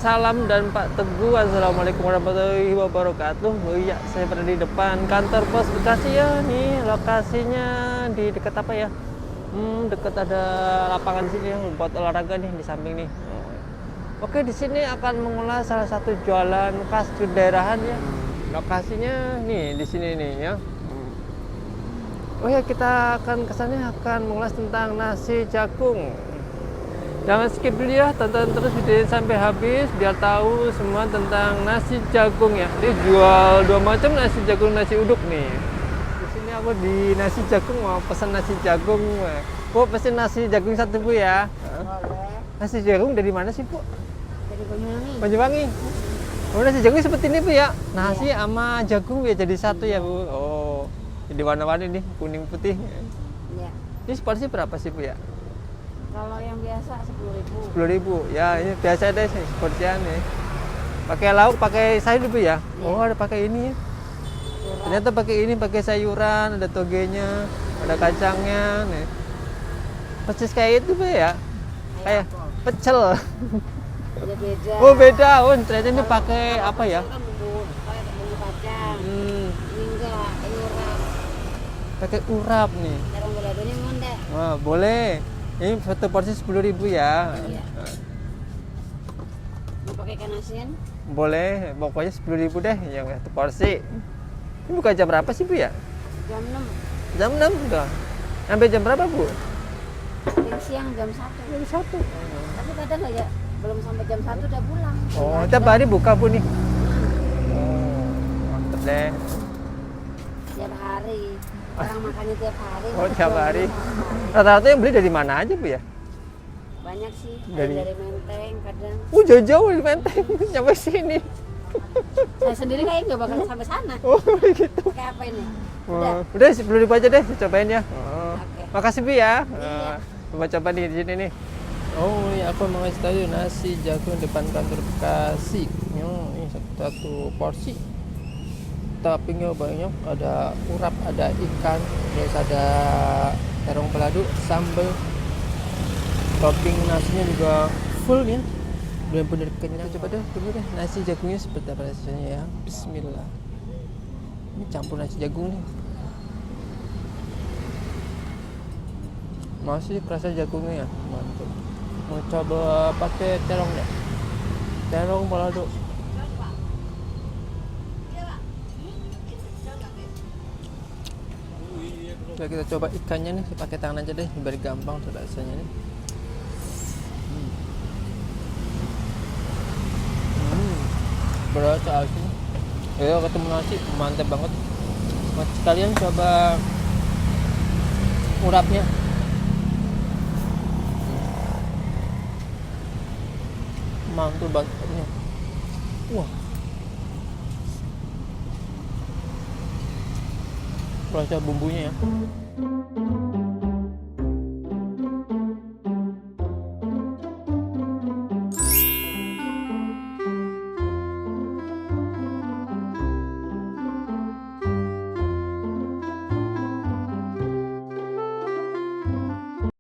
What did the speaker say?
salam dan Pak Teguh. Assalamualaikum warahmatullahi wabarakatuh. Oh iya, saya berada di depan kantor pos Bekasi ya. Nih lokasinya di dekat apa ya? Dekat ada lapangan sini ya, buat olahraga nih di samping nih. Oke, di sini akan mengulas salah satu jualan khas daerahan ya. Lokasinya nih di sini nih ya. Oh ya, kita akan kesannya akan mengulas tentang nasi jagung. Jangan skip dulu ya, tonton terus video sampai habis biar tahu semua tentang nasi jagung ya. Dia jual dua macam nasi jagung, nasi uduk nih. Di sini aku di nasi jagung mau pesan nasi jagung. Bu, pesan nasi jagung satu Bu ya. Boleh. Nasi jagung dari mana sih Bu? Dari Banyuwangi. Banyuwangi. Oh, nasi jagung seperti ini Bu ya. Nasi sama jagung ya jadi satu ya Bu. Oh, jadi warna-warni nih, kuning putih. Iya. Ini porsi berapa sih Bu ya? Kalau yang biasa 10.000. 10.000 ya, ini biasa deh sepertian nih. Pakai lauk, pakai sayur Bu ya. Oh, ada pakai ini ya. Ternyata pakai ini, pakai sayuran, ada togenya, ada kacangnya nih. Persis kayak itu Bu ya. Kayak pecel. Ada beda. Oh, beda. Oh, ternyata ini pakai apa ya? Kan bumbu kacang. Ini enggak, ini urap. Pakai urap nih. Terong beladonya ngonde. Wah, boleh. Ini satu porsi 10.000 ya. Iya. Mau pakai ikan asin? Boleh, pokoknya 10.000 deh yang satu porsi. Ini buka jam berapa sih Bu ya? Jam 6. Jam 6 udah. Sampai jam berapa Bu? Siang jam 1. Jam 1. Tapi kadang nggak ya, belum sampai jam 1 udah pulang. Oh, tiap hari buka Bu nih. Oh, mantep deh. Tiap hari. Orang makannya tiap hari. Oh, tiap hari. Rata-rata yang beli dari mana aja Bu ya? Banyak sih. Dari- Dari Menteng kadang. Jauh-jauh dari Menteng sampai sini. Saya sendiri kayaknya nggak bakal sampai sana. Oh, gitu. Pakai apa ini? Udah. Udah 10.000 aja deh, cobain ya. Oh. Oke. Makasih Bu ya. Iya. Coba-coba di sini nih. Oh ya, aku mau ngasih tahu nasi jagung depan kantor Bekasi. Ini satu porsi. Toppingnya banyak, ada urap, ada ikan, terus ada terong balado, sambal. Topping nasinya juga full ya. Benar-benar kenyang. Coba deh dulu deh nasi jagungnya seperti apa rasanya ya. Bismillah. Ini campur nasi jagung nih. Masih kerasa jagungnya ya, mantap. Mau coba pakai terong deh. Terong balado. Coba kita coba ikannya nih, pakai tangan aja deh, biar gampang tuh rasanya nih. Berasa asin. Ya ketemu nasi, mantap banget. Mas kalian coba urapnya. Mantul bangetnya. Wah. Rasa bumbunya ya.